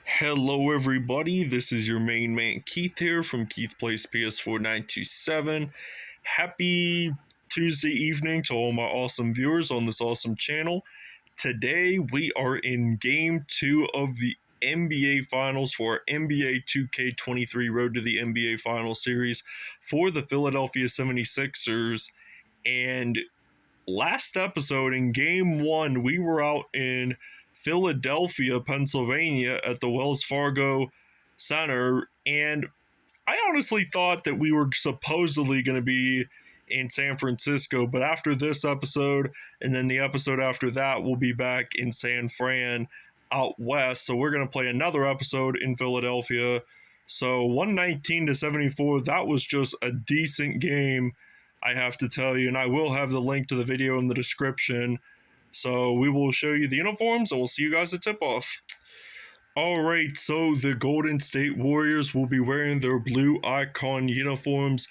Hello everybody, this is your main man Keith here from Keith Plays PS4 927. Happy Tuesday evening to all my awesome viewers on this awesome channel. Today we are in Game 2 of the NBA Finals for NBA 2K23 Road to the NBA Finals series for the Philadelphia 76ers. And last episode in Game 1, we were out in Philadelphia, Pennsylvania at the Wells Fargo Center, and I honestly thought that we were supposedly going to be in San Francisco, but after this episode and then the episode after that, we'll be back in San Fran out west. So we're going to play another episode in Philadelphia. So 119-74, that was just a decent game, I have to tell you, and I will have the link to the video in the description. So we will show you the uniforms, and we'll see you guys at tip-off. Alright, so the Golden State Warriors will be wearing their blue icon uniforms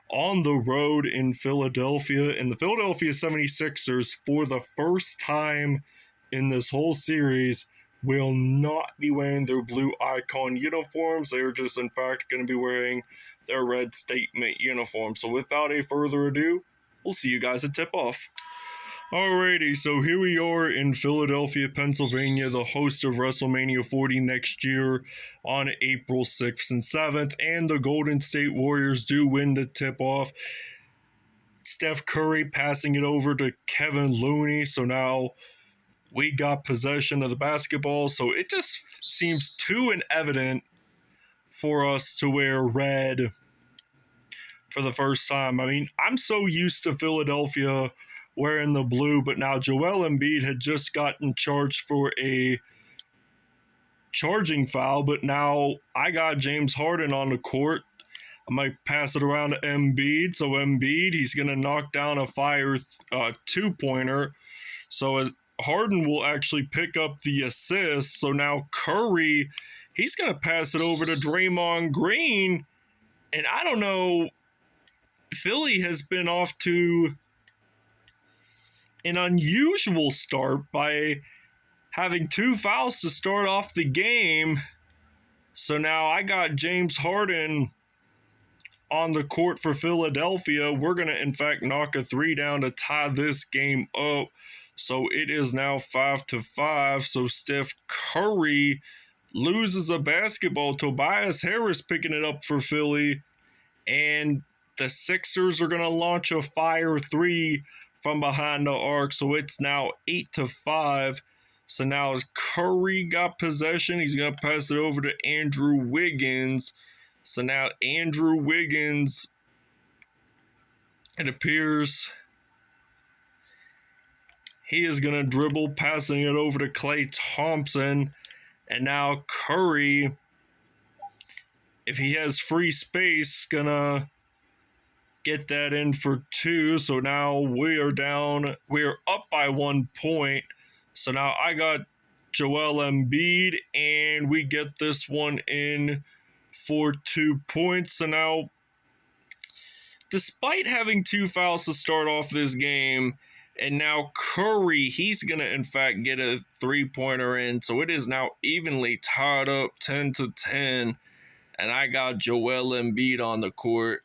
on the road in Philadelphia, and the Philadelphia 76ers, for the first time in this whole series, will not be wearing their blue icon uniforms. They are just, in fact, going to be wearing their red statement uniform. So without a further ado, we'll see you guys at tip-off. Alrighty, so here we are in Philadelphia, Pennsylvania, the host of WrestleMania 40 next year on April 6th and 7th, and the Golden State Warriors do win the tip-off. Steph Curry passing it over to Kevin Looney, so now we got possession of the basketball, so it just seems too evident for us to wear red for the first time. I mean, I'm so used to Philadelphia wearing the blue, but now Joel Embiid had just gotten charged for a charging foul, but now I got James Harden on the court. I might pass it around to Embiid. So Embiid, he's going to knock down a fire two-pointer. So as Harden will actually pick up the assist. So now Curry, he's going to pass it over to Draymond Green. And I don't know, Philly has been off to an unusual start by having two fouls to start off the game. So now I got James Harden on the court for Philadelphia. We're going to, in fact, knock a three down to tie this game up. So it is now 5-5. So Steph Curry loses a basketball. Tobias Harris picking it up for Philly. And the Sixers are going to launch a fire three from behind the arc, so it's now 8-5. So now as Curry got possession, he's going to pass it over to Andrew Wiggins. So now Andrew Wiggins, it appears he is going to dribble, passing it over to Klay Thompson. And now Curry, if he has free space, going to get that in for two. So now we're up by 1 point. So now I got Joel Embiid, and we get this one in for 2 points. So now, despite having two fouls to start off this game, and now Curry, he's going to, in fact, get a three-pointer in. So it is now evenly tied up 10-10. And I got Joel Embiid on the court.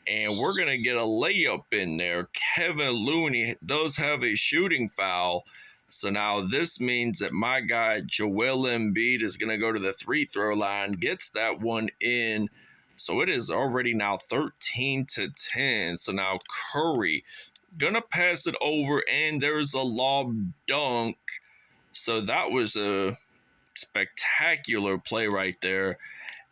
And we're going to get a layup in there. Kevin Looney does have a shooting foul. So now this means that my guy Joel Embiid is going to go to the free-throw line, gets that one in. So it is already now 13-10. So now Curry going to pass it over, and there's a lob dunk. So that was a spectacular play right there.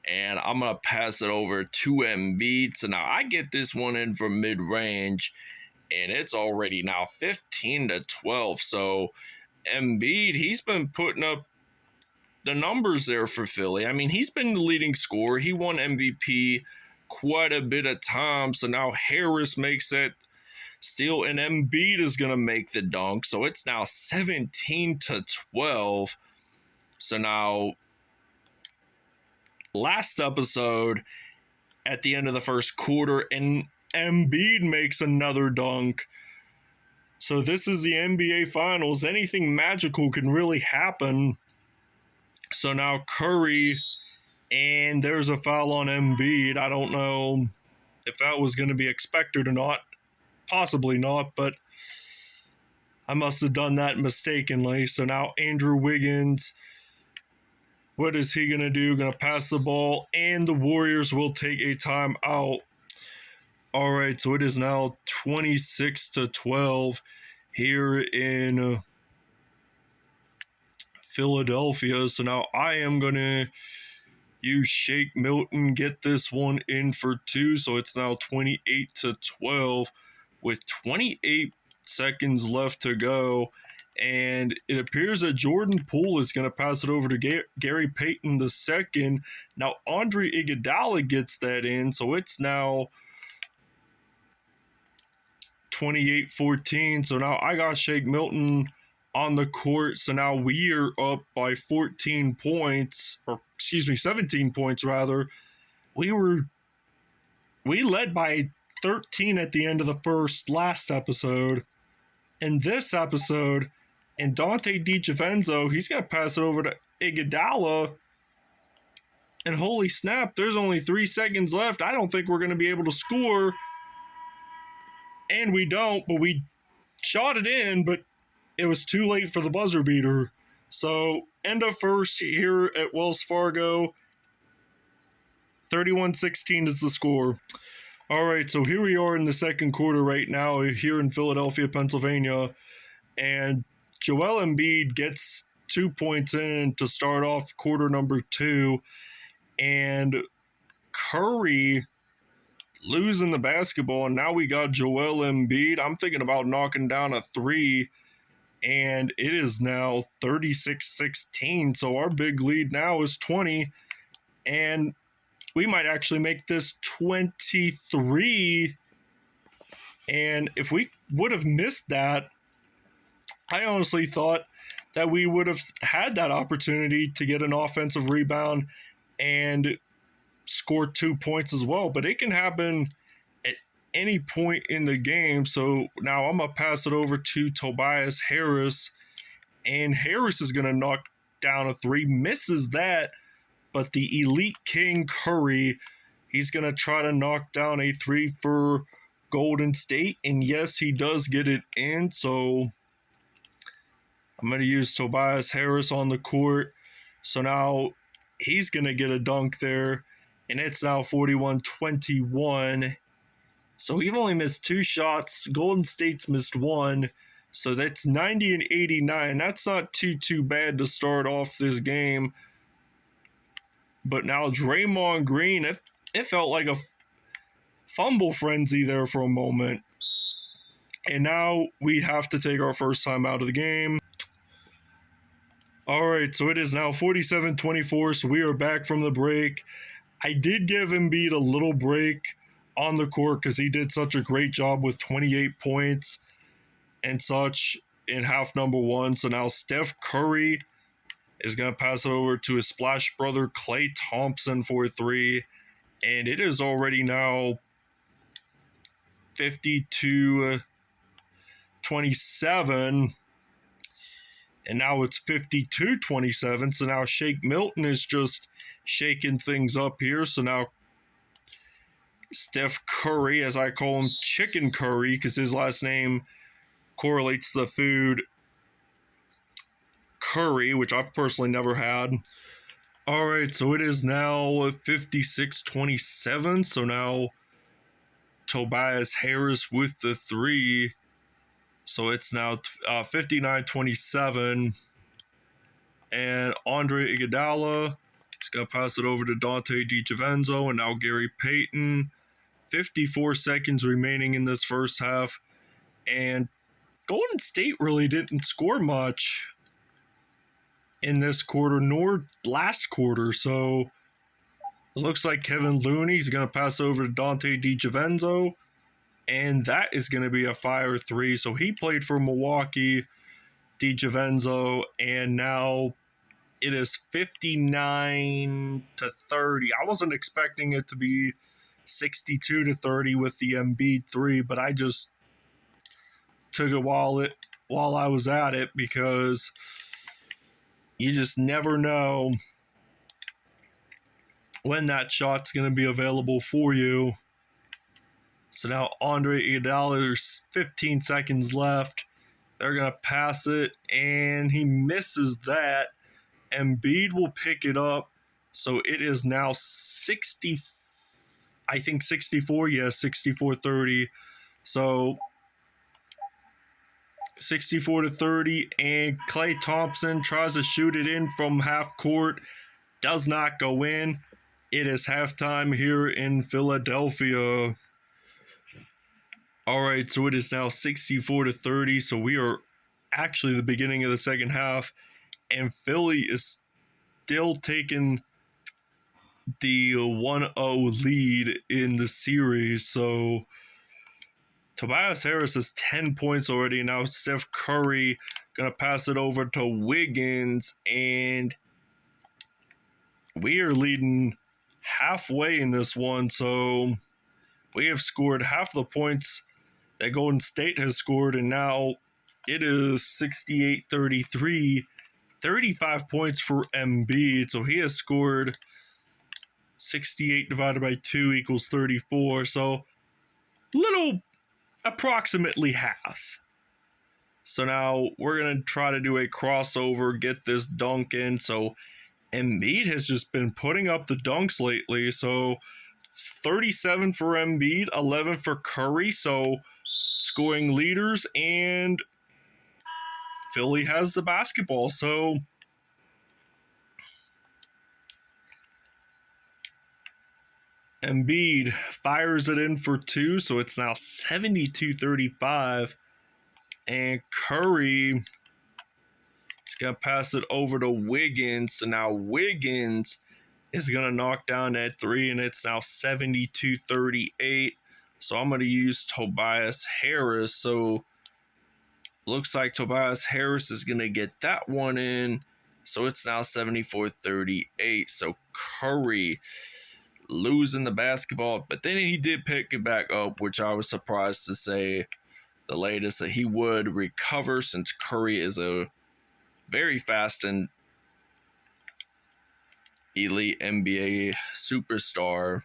And I'm going to pass it over to Embiid. So now I get this one in from mid-range. And it's already now 15-12. So Embiid, he's been putting up the numbers there for Philly. I mean, he's been the leading scorer. He won MVP quite a bit of time. So now Harris makes that steal. And Embiid is going to make the dunk. So it's now 17-12. So now, last episode, at the end of the first quarter, and Embiid makes another dunk. So this is the NBA Finals. Anything magical can really happen So now Curry, and there's a foul on Embiid. I don't know if that was going to be expected or not. Possibly not, but I must have done that mistakenly. So now Andrew Wiggins, what is he going to do? Going to pass the ball, and the Warriors will take a timeout. All right, so it is now 26-12 here in Philadelphia. So now I am going to use Shake Milton, get this one in for two. So it's now 28-12 with 28 seconds left to go. And it appears that Jordan Poole is going to pass it over to Gary Payton II. Now Andre Iguodala gets that in, so it's now 28-14. So now I got Shake Milton on the court. So now we are up by 14 points, or excuse me, 17 points rather. We led by 13 at the end of the first last episode. In this episode, and Dante DiGiavenzo, he's going to pass it over to Iguodala. And holy snap, there's only 3 seconds left. I don't think we're going to be able to score. And we don't, but we shot it in, but it was too late for the buzzer beater. So, end of first here at Wells Fargo. 31-16 is the score. All right, so here we are in the second quarter right now here in Philadelphia, Pennsylvania. And Joel Embiid gets 2 points in to start off quarter number 2. And Curry losing the basketball, and now we got Joel Embiid. I'm thinking about knocking down a 3, and it is now 36-16. So our big lead now is 20, and we might actually make this 23. And if we would have missed that, I honestly thought that we would have had that opportunity to get an offensive rebound and score 2 points as well. But it can happen at any point in the game. So now I'm going to pass it over to Tobias Harris. And Harris is going to knock down a 3. Misses that. But the elite king Curry, he's going to try to knock down a 3 for Golden State. And yes, he does get it in. So I'm going to use Tobias Harris on the court. So now he's going to get a dunk there. And it's now 41-21. So we've only missed 2 shots. Golden State's missed 1. So that's 90-89. That's not too bad to start off this game. But now Draymond Green, it felt like a fumble frenzy there for a moment. And now we have to take our first time out of the game. All right, so it is now 47-24, so we are back from the break. I did give Embiid a little break on the court because he did such a great job with 28 points and such in half number 1. So now Steph Curry is going to pass it over to his splash brother Klay Thompson for 3. And it is already now 52-27. And now it's 52-27. So now Shake Milton is just shaking things up here. So now Steph Curry, as I call him, Chicken Curry, because his last name correlates to the food curry, which I've personally never had. All right, so it is now 56-27. So now Tobias Harris with the 3. So it's now 59-27. And Andre Iguodala is going to pass it over to Dante DiGiavenzo and now Gary Payton. 54 seconds remaining in this first half. And Golden State really didn't score much in this quarter, nor last quarter. So it looks like Kevin Looney is going to pass over to Dante DiGiavenzo. And that is going to be a fire 3. So he played for Milwaukee, DiGiavenzo, and now it is 59-30. I wasn't expecting it to be 62-30 with the Embiid 3, but I just took it while I was at it because, You just never know when that shot's going to be available for you. So now Andre Iguodala's 15 seconds left. They're going to pass it, and he misses that. Embiid will pick it up. So it is now 60, I think 64, yeah, 64-30. So 64-30, and Klay Thompson tries to shoot it in from half court. Does not go in. It is halftime here in Philadelphia. All right, so it is now 64-30. So we are actually the beginning of the second half, and Philly is still taking the 1-0 lead in the series. So Tobias Harris has 10 points already. Now Steph Curry gonna pass it over to Wiggins, and we are leading halfway in this one. So we have scored half the points that Golden State has scored, and now it is 68-33. 35 points for Embiid. So he has scored 68 divided by 2 equals 34. So little, approximately half. So now we're going to try to do a crossover, get this dunk in. So Embiid has just been putting up the dunks lately. So 37 for Embiid, 11 for Curry. So scoring leaders, and Philly has the basketball. So Embiid fires it in for 2. So it's now 72-35. And Curry is going to pass it over to Wiggins. So now Wiggins is going to knock down that 3, and it's now 72-38. So I'm going to use Tobias Harris. So looks like Tobias Harris is going to get that one in. So it's now 74-38. So Curry losing the basketball, but then he did pick it back up, which I was surprised to say the latest that he would recover, since Curry is a very fast and elite NBA superstar.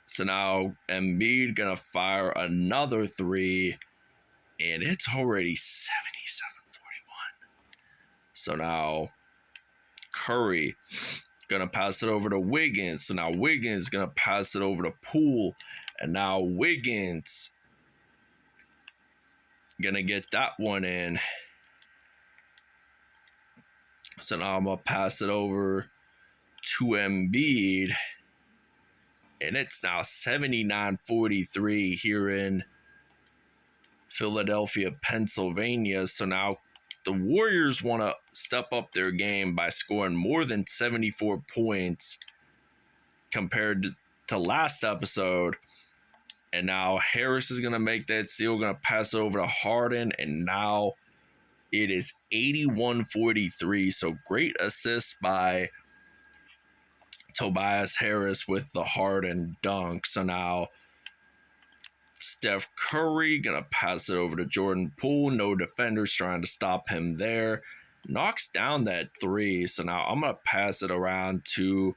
So now Embiid gonna fire another 3, and it's already 77-41. So now Curry gonna pass it over to Wiggins. So now Wiggins gonna pass it over to Poole, and now Wiggins gonna get that one in. So now I'm gonna pass it over to Embiid, and it's now 79-43 here in Philadelphia, Pennsylvania. So now the Warriors want to step up their game by scoring more than 74 points compared to last episode. And now Harris is going to make that steal, going to pass it over to Harden, and now it is 81-43. So great assist by Tobias Harris with the Harden dunk. So now Steph Curry going to pass it over to Jordan Poole. No defenders trying to stop him there. Knocks down that 3. So now I'm going to pass it around to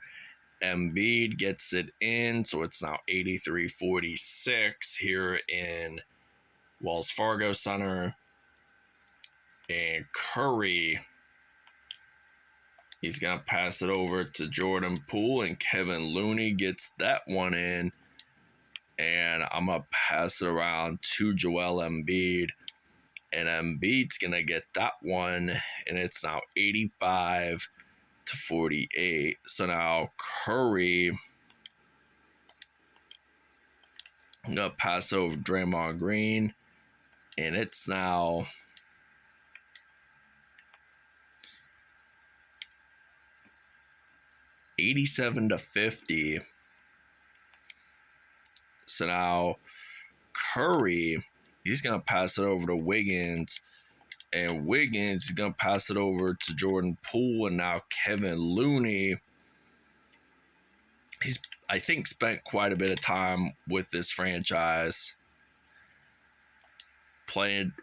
Embiid, gets it in. So it's now 83-46 here in Wells Fargo Center. And Curry, he's going to pass it over to Jordan Poole, and Kevin Looney gets that one in. And I'm going to pass it around to Joel Embiid. And Embiid's going to get that one, and it's now 85-48. So now Curry, I'm going to pass over Draymond Green, and it's now 87-50. So now Curry, he's going to pass it over to Wiggins, and Wiggins is going to pass it over to Jordan Poole, and now Kevin Looney, he's, I think, spent quite a bit of time with this franchise.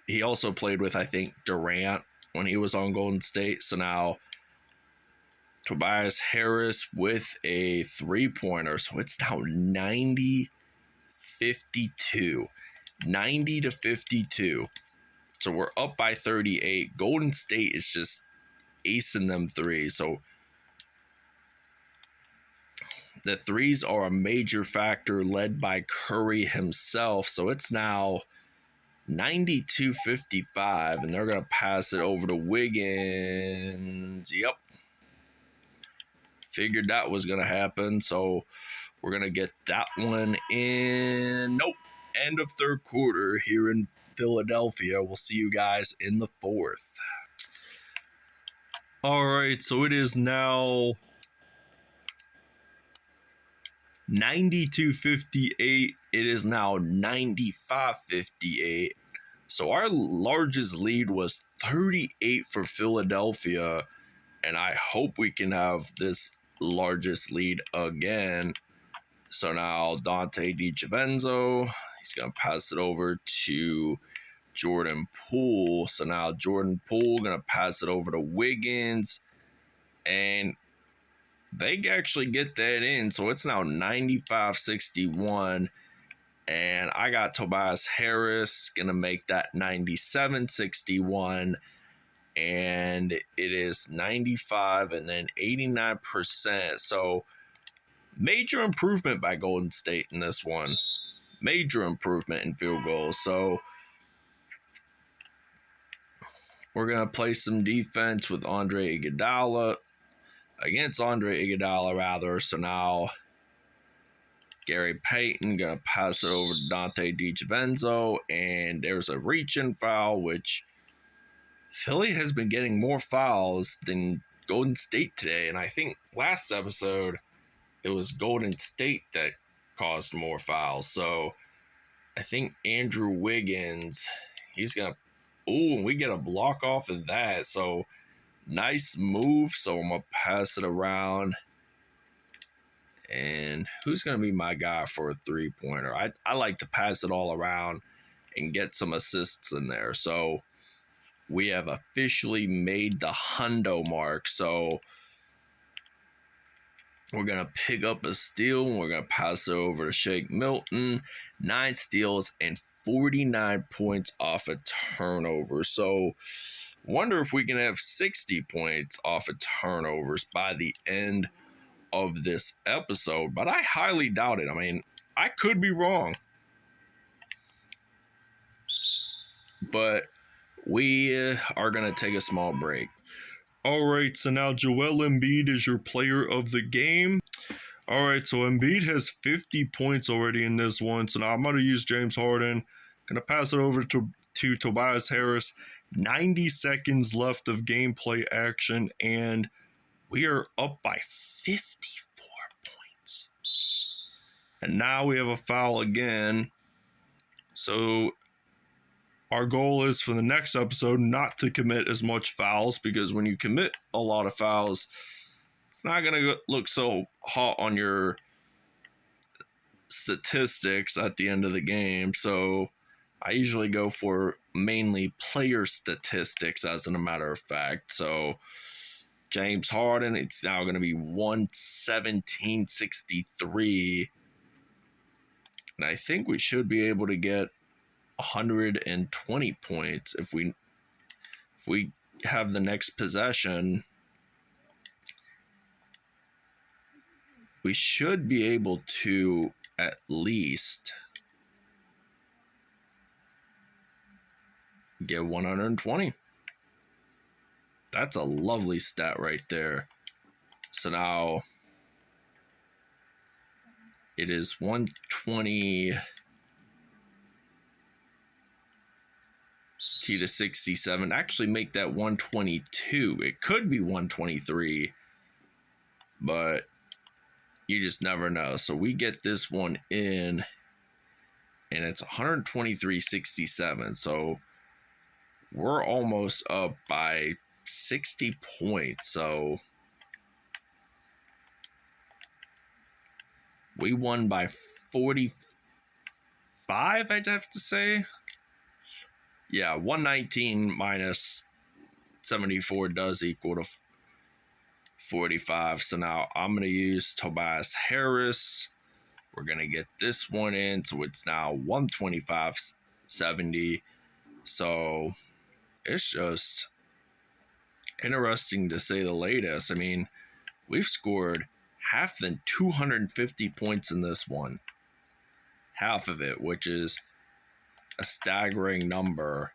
He also played with, I think, Durant when he was on Golden State. So now Tobias Harris with a 3-pointer. So it's now 90-52. 90-52. So we're up by 38. Golden State is just acing them threes. So the threes are a major factor, led by Curry himself. So it's now 92-55, and they're going to pass it over to Wiggins. Yep. Figured that was going to happen. So we're going to get that one in. Nope. End of third quarter here in Philadelphia. We'll see you guys in the fourth. All right, so it is now 92-58. It is now 95-58. So our largest lead was 38 for Philadelphia, and I hope we can have this largest lead again. So now Dante DiGiavenzo, he's going to pass it over to Jordan Poole. So now Jordan Poole going to pass it over to Wiggins, and they actually get that in. So it's now 95-61, and I got Tobias Harris going to make that 97-61, and it is 95 and then 89%. So major improvement by Golden State in this one. Major improvement in field goals. So we're going to play some defense with Andre Iguodala. So now Gary Payton going to pass it over to Dante DiGiavenzo. And there's a reach-in foul, which Philly has been getting more fouls than Golden State today. And I think last episode, it was Golden State that caused more fouls. So I think Andrew Wiggins, he's going to, and we get a block off of that. So nice move. So I'm going to pass it around. And who's going to be my guy for a 3-pointer? I like to pass it all around and get some assists in there. So we have officially made the hundo mark. So we're going to pick up a steal, and we're going to pass it over to Shake Milton. 9 steals and 49 points off a turnover. So wonder if we can have 60 points off of turnovers by the end of this episode. But I highly doubt it. I mean, I could be wrong. But we are going to take a small break. All right, so now Joel Embiid is your player of the game. All right, so Embiid has 50 points already in this one. So now I'm going to use James Harden. Going to pass it over to Tobias Harris. 90 seconds left of gameplay action, and we are up by 54 points. And now we have a foul again. So our goal is for the next episode not to commit as much fouls, because when you commit a lot of fouls, it's not going to look so hot on your statistics at the end of the game. So I usually go for mainly player statistics, as a matter of fact. So James Harden, it's now going to be 117-63. And I think we should be able to get 120 points if we have the next possession. We should be able to at least get 120. That's a lovely stat right there. So now it is 120 to 67. Actually make that 122. It could be 123, but you just never know. So we get this one in, and it's 123-67. So we're almost up by 60 points. So we won by 45, I'd have to say. Yeah, 119 minus 74 does equal to 45. So now I'm going to use Tobias Harris. We're going to get this one in. So it's now 125.70. So it's just interesting to say the latest. I mean, we've scored half than 250 points in this one. Half of it, which is a staggering number.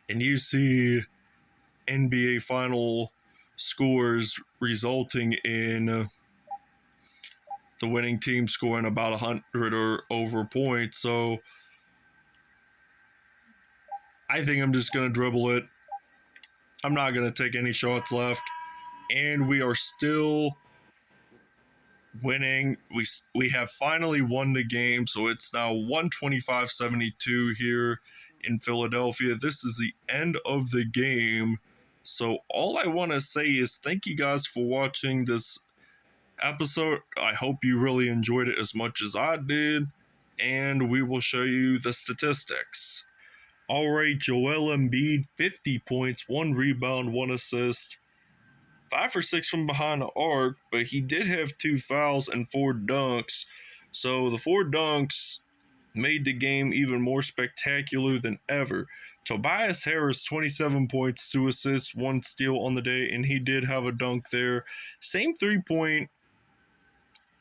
And you see NBA final scores resulting in the winning team scoring about 100 or over points. So I think I'm just going to dribble it. I'm not going to take any shots left. And we are still winning. We have finally won the game. So it's now 125-72 here in Philadelphia. This is the end of the game. So all I want to say is thank you guys for watching this episode. I hope you really enjoyed it as much as I did. And we will show you the statistics. Alright, Joel Embiid, 50 points, 1 rebound, 1 assist. 5 for 6 from behind the arc, but he did have 2 fouls and 4 dunks. So the 4 dunks made the game even more spectacular than ever. Tobias Harris, 27 points, 2 assists, 1 steal on the day, and he did have a dunk there. Same 3-point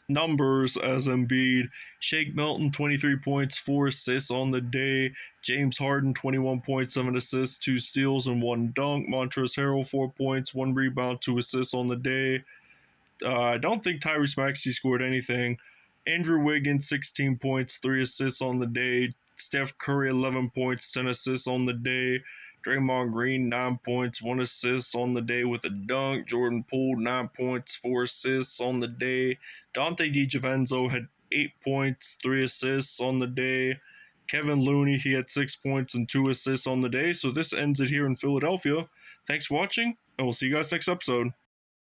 numbers as Embiid. Shake Milton, 23 points, 4 assists on the day. James Harden, 21 points, 7 assists, 2 steals, and 1 dunk. Montrezl Harrell, 4 points, 1 rebound, 2 assists on the day. I don't think Tyrese Maxey scored anything. Andrew Wiggins, 16 points, 3 assists on the day. Steph Curry, 11 points, 10 assists on the day. Draymond Green, 9 points, 1 assist on the day with a dunk. Jordan Poole, 9 points, 4 assists on the day. Dante DiGiavenzo had 8 points, 3 assists on the day. Kevin Looney, he had 6 points and 2 assists on the day. So this ends it here in Philadelphia. Thanks for watching, and we'll see you guys next episode.